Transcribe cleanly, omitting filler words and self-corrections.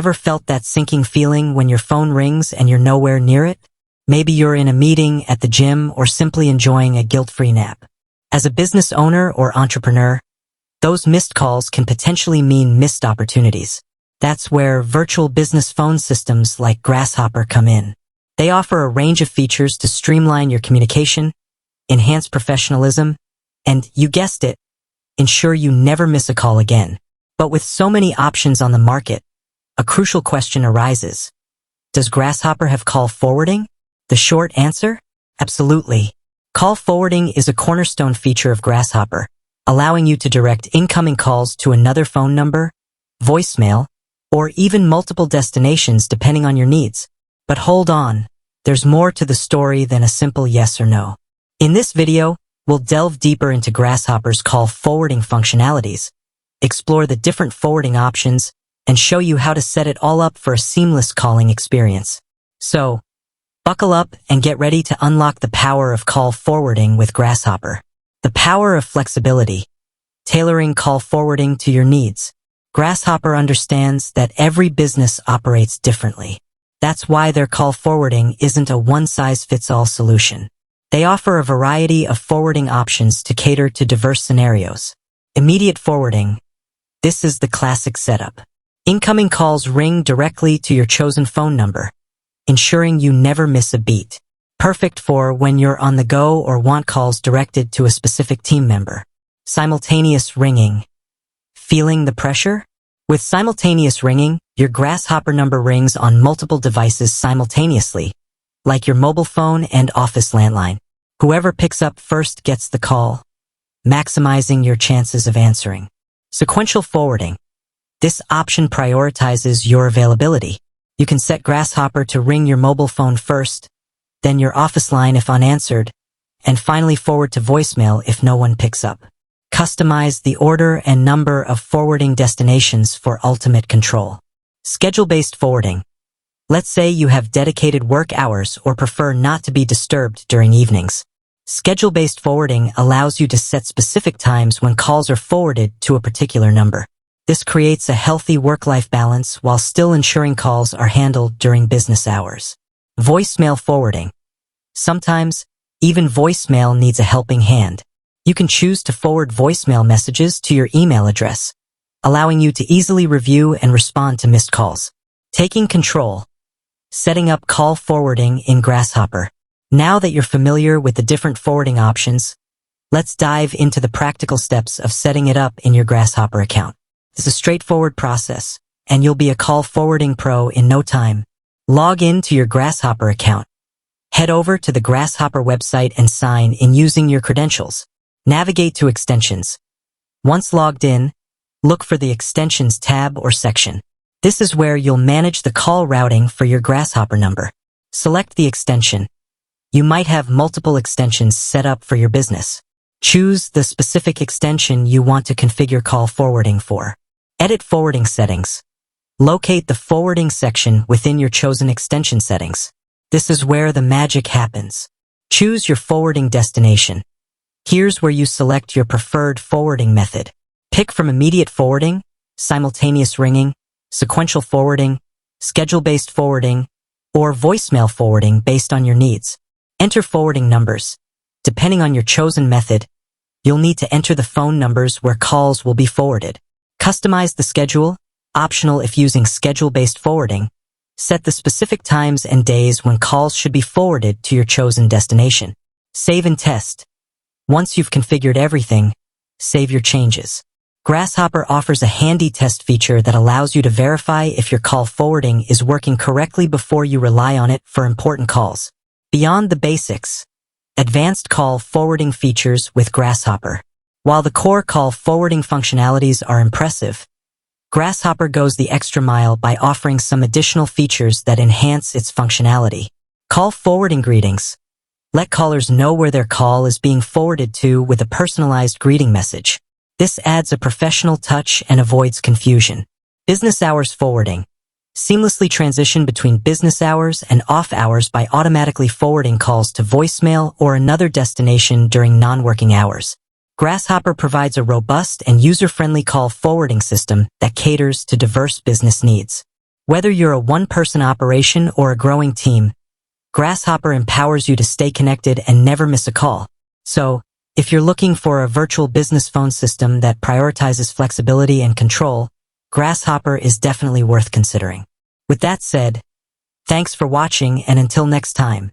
Ever felt that sinking feeling when your phone rings and you're nowhere near it? Maybe you're in a meeting, at the gym, or simply enjoying a guilt-free nap. As a business owner or entrepreneur, those missed calls can potentially mean missed opportunities. That's where virtual business phone systems like Grasshopper come in. They offer a range of features to streamline your communication, enhance professionalism, and, you guessed it, ensure you never miss a call again. But with so many options on the market, a crucial question arises. Does Grasshopper have call forwarding? The short answer? Absolutely. Call forwarding is a cornerstone feature of Grasshopper, allowing you to direct incoming calls to another phone number, voicemail, or even multiple destinations depending on your needs. But hold on, there's more to the story than a simple yes or no. In this video, we'll delve deeper into Grasshopper's call forwarding functionalities, explore the different forwarding options, and show you how to set it all up for a seamless calling experience. So, buckle up and get ready to unlock the power of call forwarding with Grasshopper. The power of flexibility, tailoring call forwarding to your needs. Grasshopper understands that every business operates differently. That's why their call forwarding isn't a one-size-fits-all solution. They offer a variety of forwarding options to cater to diverse scenarios. Immediate forwarding. This is the classic setup. Incoming calls ring directly to your chosen phone number, ensuring you never miss a beat. Perfect for when you're on the go or want calls directed to a specific team member. Simultaneous ringing. Feeling the pressure? With simultaneous ringing, your Grasshopper number rings on multiple devices simultaneously, like your mobile phone and office landline. Whoever picks up first gets the call, maximizing your chances of answering. Sequential forwarding. This option prioritizes your availability. You can set Grasshopper to ring your mobile phone first, then your office line if unanswered, and finally forward to voicemail if no one picks up. Customize the order and number of forwarding destinations for ultimate control. Schedule-based forwarding. Let's say you have dedicated work hours or prefer not to be disturbed during evenings. Schedule-based forwarding allows you to set specific times when calls are forwarded to a particular number. This creates a healthy work-life balance while still ensuring calls are handled during business hours. Voicemail forwarding. Sometimes, even voicemail needs a helping hand. You can choose to forward voicemail messages to your email address, allowing you to easily review and respond to missed calls. Taking control. Setting up call forwarding in Grasshopper. Now that you're familiar with the different forwarding options, let's dive into the practical steps of setting it up in your Grasshopper account. It's a straightforward process, and you'll be a call forwarding pro in no time. Log in to your Grasshopper account. Head over to the Grasshopper website and sign in using your credentials. Navigate to Extensions. Once logged in, look for the Extensions tab or section. This is where you'll manage the call routing for your Grasshopper number. Select the extension. You might have multiple extensions set up for your business. Choose the specific extension you want to configure call forwarding for. Edit forwarding settings. Locate the forwarding section within your chosen extension settings. This is where the magic happens. Choose your forwarding destination. Here's where you select your preferred forwarding method. Pick from immediate forwarding, simultaneous ringing, sequential forwarding, schedule-based forwarding, or voicemail forwarding based on your needs. Enter forwarding numbers. Depending on your chosen method, you'll need to enter the phone numbers where calls will be forwarded. Customize the schedule, optional if using schedule-based forwarding. Set the specific times and days when calls should be forwarded to your chosen destination. Save and test. Once you've configured everything, save your changes. Grasshopper offers a handy test feature that allows you to verify if your call forwarding is working correctly before you rely on it for important calls. Beyond the basics, advanced call forwarding features with Grasshopper. While the core call forwarding functionalities are impressive, Grasshopper goes the extra mile by offering some additional features that enhance its functionality. Call forwarding greetings. Let callers know where their call is being forwarded to with a personalized greeting message. This adds a professional touch and avoids confusion. Business hours forwarding. Seamlessly transition between business hours and off hours by automatically forwarding calls to voicemail or another destination during non-working hours. Grasshopper provides a robust and user-friendly call forwarding system that caters to diverse business needs. Whether you're a one-person operation or a growing team, Grasshopper empowers you to stay connected and never miss a call. So, if you're looking for a virtual business phone system that prioritizes flexibility and control, Grasshopper is definitely worth considering. With that said, thanks for watching, and until next time.